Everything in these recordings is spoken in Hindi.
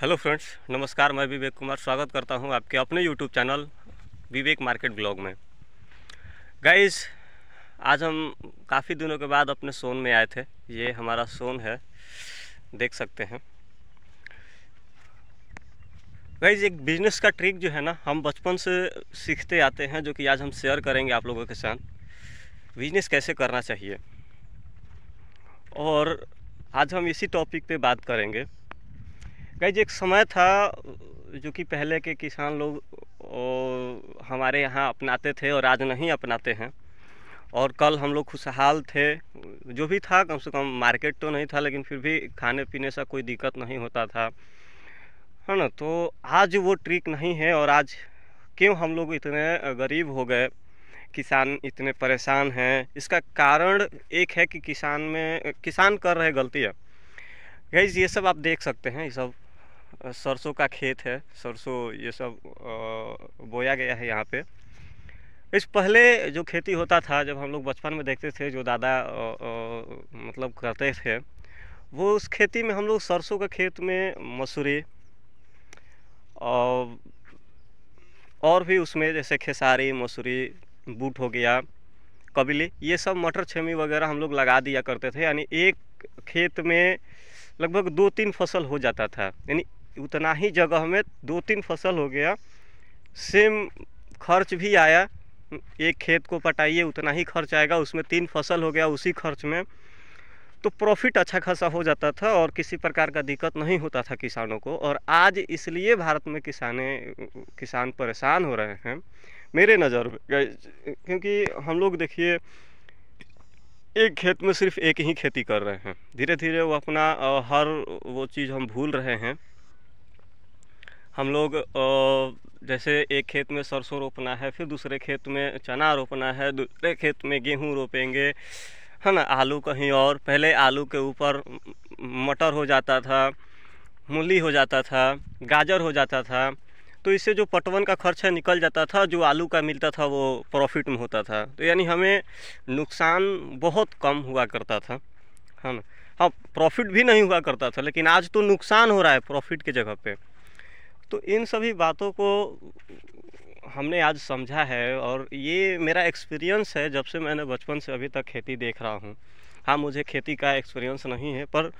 हेलो फ्रेंड्स, नमस्कार। मैं विवेक कुमार स्वागत करता हूं आपके अपने यूट्यूब चैनल विवेक मार्केट ब्लॉग में। गाइस, आज हम काफ़ी दिनों के बाद अपने सोन में आए थे। ये हमारा सोन है, देख सकते हैं। गाइस, एक बिजनेस का ट्रिक जो है ना, हम बचपन से सीखते आते हैं, जो कि आज हम शेयर करेंगे आप लोगों के साथ। बिजनेस कैसे करना चाहिए, और आज हम इसी टॉपिक पे बात करेंगे। गाइस, एक समय था जो कि पहले के किसान लोग हमारे यहाँ अपनाते थे और आज नहीं अपनाते हैं। और कल हम लोग खुशहाल थे, जो भी था, कम से कम मार्केट तो नहीं था, लेकिन फिर भी खाने पीने से कोई दिक्कत नहीं होता था, है ना। तो आज वो ट्रिक नहीं है। और आज क्यों हम लोग इतने गरीब हो गए, किसान इतने परेशान हैं, इसका कारण एक है कि किसान कर रहे गलतियाँ। गाइस, ये सब आप देख सकते हैं, ये सब सरसों का खेत है। सरसों ये सब बोया गया है यहाँ पे। इस पहले जो खेती होता था, जब हम लोग बचपन में देखते थे, जो दादा मतलब करते थे, वो उस खेती में हम लोग सरसों के खेत में मसूरी और भी उसमें जैसे खेसारी, मसूरी, बूट हो गया, कबीली, ये सब मटर छेमी वगैरह हम लोग लगा दिया करते थे। यानी एक खेत में लगभग 2-3 फसल हो जाता था। यानी उतना ही जगह में 2-3 फसल हो गया, सेम खर्च भी आया। एक खेत को पटाइए, उतना ही खर्च आएगा, उसमें 3 फसल हो गया उसी खर्च में, तो प्रॉफिट अच्छा खासा हो जाता था और किसी प्रकार का दिक्कत नहीं होता था किसानों को। और आज इसलिए भारत में किसान परेशान हो रहे हैं मेरे नज़र में, क्योंकि हम लोग देखिए, एक खेत में सिर्फ एक ही खेती कर रहे हैं। धीरे धीरे वो अपना हर वो चीज़ हम भूल रहे हैं। हम लोग जैसे एक खेत में सरसों रोपना है, फिर दूसरे खेत में चना रोपना है, दूसरे खेत में गेहूं रोपेंगे, है ना, आलू कहीं और। पहले आलू के ऊपर मटर हो जाता था, मूली हो जाता था, गाजर हो जाता था। तो इससे जो पटवन का खर्चा निकल जाता था, जो आलू का मिलता था वो प्रॉफिट में होता था। तो यानी हमें नुकसान बहुत कम हुआ करता था, है ना। हाँ, प्रॉफिट भी नहीं हुआ करता था, लेकिन आज तो नुकसान हो रहा है प्रॉफिट की जगह पे। तो इन सभी बातों को हमने आज समझा है, और ये मेरा एक्सपीरियंस है जब से मैंने बचपन से अभी तक खेती देख रहा हूँ। हाँ, मुझे खेती का एक्सपीरियंस नहीं है, पर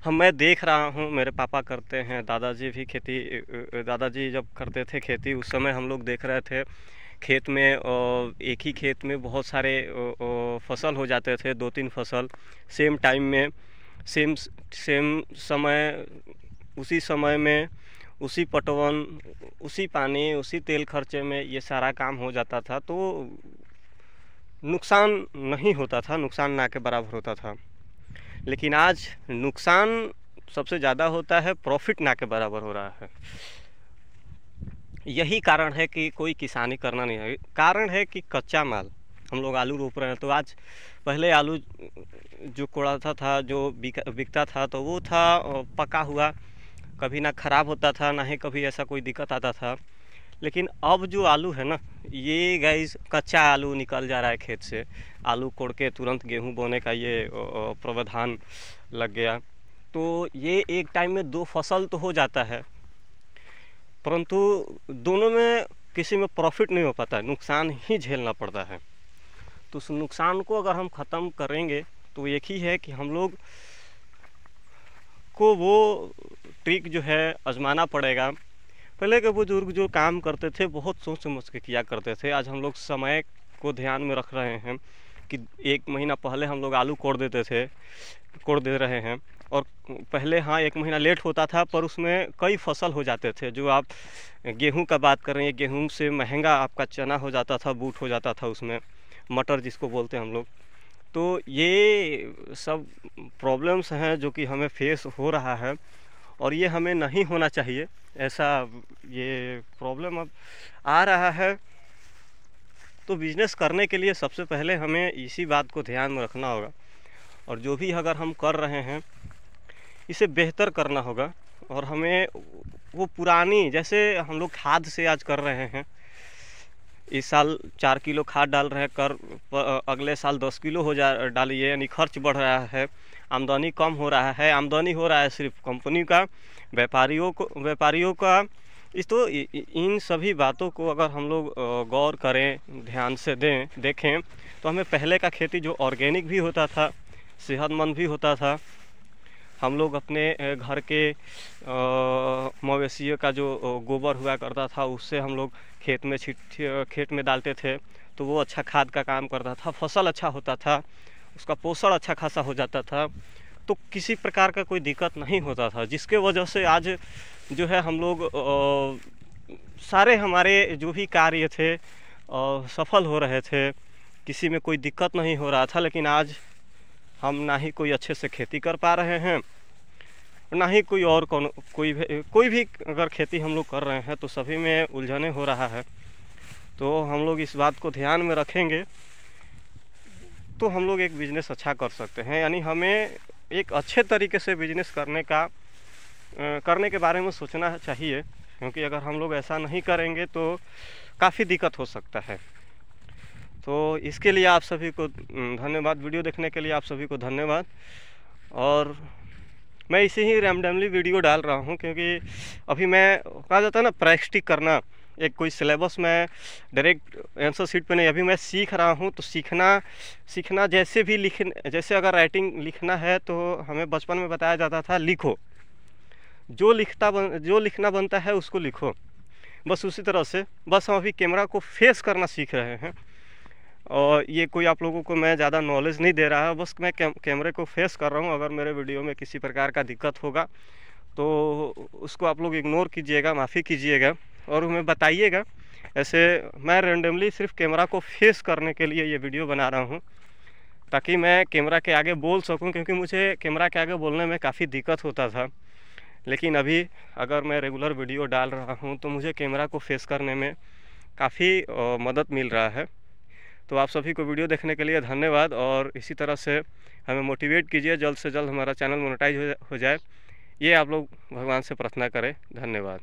मैं देख रहा हूँ, मेरे पापा करते हैं, दादाजी भी दादाजी जब करते थे खेती, उस समय हम लोग देख रहे थे खेत में। एक ही खेत में बहुत सारे फसल हो जाते थे, 2-3 फसल सेम टाइम में, सेम समय, उसी समय में, उसी पटवन, उसी पानी, उसी तेल खर्चे में ये सारा काम हो जाता था। तो नुकसान नहीं होता था, नुकसान ना के बराबर होता था। लेकिन आज नुकसान सबसे ज़्यादा होता है, प्रॉफिट ना के बराबर हो रहा है। यही कारण है कि कोई किसानी करना नहीं है। कारण है कि कच्चा माल, हम लोग आलू रोप रहे हैं, तो आज पहले आलू जो कोड़ाता था, जो बिकता था, तो वो था पका हुआ, कभी ना ख़राब होता था, ना ही कभी ऐसा कोई दिक्कत आता था। लेकिन अब जो आलू है ना, ये गाइस कच्चा आलू निकल जा रहा है खेत से। आलू कोड़ के तुरंत गेहूं बोने का ये प्रावधान लग गया। तो ये एक टाइम में 2 फसल तो हो जाता है, परंतु दोनों में किसी में प्रॉफिट नहीं हो पाता है, नुकसान ही झेलना पड़ता है। तो उस नुकसान को अगर हम ख़त्म करेंगे तो एक ही है कि हम लोग को वो ट्रिक जो है आजमाना पड़ेगा। पहले के बुजुर्ग जो काम करते थे, बहुत सोच समझ के किया करते थे। आज हम लोग समय को ध्यान में रख रहे हैं कि 1 महीना पहले हम लोग आलू कोड़ दे रहे हैं। और पहले हाँ, 1 महीना लेट होता था, पर उसमें कई फसल हो जाते थे। जो आप गेहूं का बात कर रहे हैं, गेहूं से महंगा आपका चना हो जाता था, बूट हो जाता था, उसमें मटर जिसको बोलते हैं हम लोग। तो ये सब प्रॉब्लम्स हैं जो कि हमें फेस हो रहा है, और ये हमें नहीं होना चाहिए। ऐसा ये प्रॉब्लम अब आ रहा है। तो बिज़नेस करने के लिए सबसे पहले हमें इसी बात को ध्यान में रखना होगा, और जो भी अगर हम कर रहे हैं इसे बेहतर करना होगा। और हमें वो पुरानी, जैसे हम लोग खाद से आज कर रहे हैं, इस साल 4 किलो खाद डाल रहे हैं, अगले साल 10 किलो डालिए, यानी खर्च बढ़ रहा है। आमदनी कम हो रहा है, आमदनी हो रहा है सिर्फ कंपनी का, व्यापारियों का। इस तो इन सभी बातों को अगर हम लोग गौर करें, ध्यान से देखें तो हमें पहले का खेती जो ऑर्गेनिक भी होता था, सेहतमंद भी होता था, हम लोग अपने घर के मवेशियों का जो गोबर हुआ करता था उससे हम लोग खेत में डालते थे, तो वो अच्छा खाद का काम करता था, फसल अच्छा होता था, उसका पोषण अच्छा खासा हो जाता था, तो किसी प्रकार का कोई दिक्कत नहीं होता था, जिसके वजह से आज जो है हम लोग सारे हमारे जो भी कार्य थे सफल हो रहे थे, किसी में कोई दिक्कत नहीं हो रहा था। लेकिन आज हम ना ही कोई अच्छे से खेती कर पा रहे हैं, ना ही कोई और कोई भी अगर खेती हम लोग कर रहे हैं तो सभी में उलझने हो रहा है। तो हम लोग इस बात को ध्यान में रखेंगे तो हम लोग एक बिज़नेस अच्छा कर सकते हैं। यानी हमें एक अच्छे तरीके से बिज़नेस करने के बारे में सोचना चाहिए, क्योंकि अगर हम लोग ऐसा नहीं करेंगे तो काफ़ी दिक्कत हो सकता है। तो इसके लिए आप सभी को धन्यवाद, वीडियो देखने के लिए आप सभी को धन्यवाद। और मैं इसे ही रैंडमली वीडियो डाल रहा हूँ, क्योंकि अभी मैं कहा जाता है ना प्रैक्टिस करना, एक कोई सिलेबस में डायरेक्ट आंसर शीट पे नहीं, अभी मैं सीख रहा हूँ। तो सीखना जैसे अगर राइटिंग लिखना है तो हमें बचपन में बताया जाता था लिखो, जो लिखना बनता है उसको लिखो, बस उसी तरह से बस हम अभी कैमरा को फेस करना सीख रहे हैं। और ये कोई आप लोगों को मैं ज़्यादा नॉलेज नहीं दे रहा है, बस मैं कैमरे को फेस कर रहा हूँ। अगर मेरे वीडियो में किसी प्रकार का दिक्कत होगा तो उसको आप लोग इग्नोर कीजिएगा, माफ़ी कीजिएगा और हमें बताइएगा। ऐसे मैं रैंडमली सिर्फ कैमरा को फेस करने के लिए ये वीडियो बना रहा हूँ, ताकि मैं कैमरा के आगे बोल सकूँ, क्योंकि मुझे कैमरा के आगे बोलने में काफ़ी दिक्कत होता था। लेकिन अभी अगर मैं रेगुलर वीडियो डाल रहा हूँ तो मुझे कैमरा को फेस करने में काफ़ी मदद मिल रहा है। तो आप सभी को वीडियो देखने के लिए धन्यवाद, और इसी तरह से हमें मोटिवेट कीजिए, जल्द से जल्द हमारा चैनल मोनेटाइज हो जाए, ये आप लोग भगवान से प्रार्थना करें। धन्यवाद।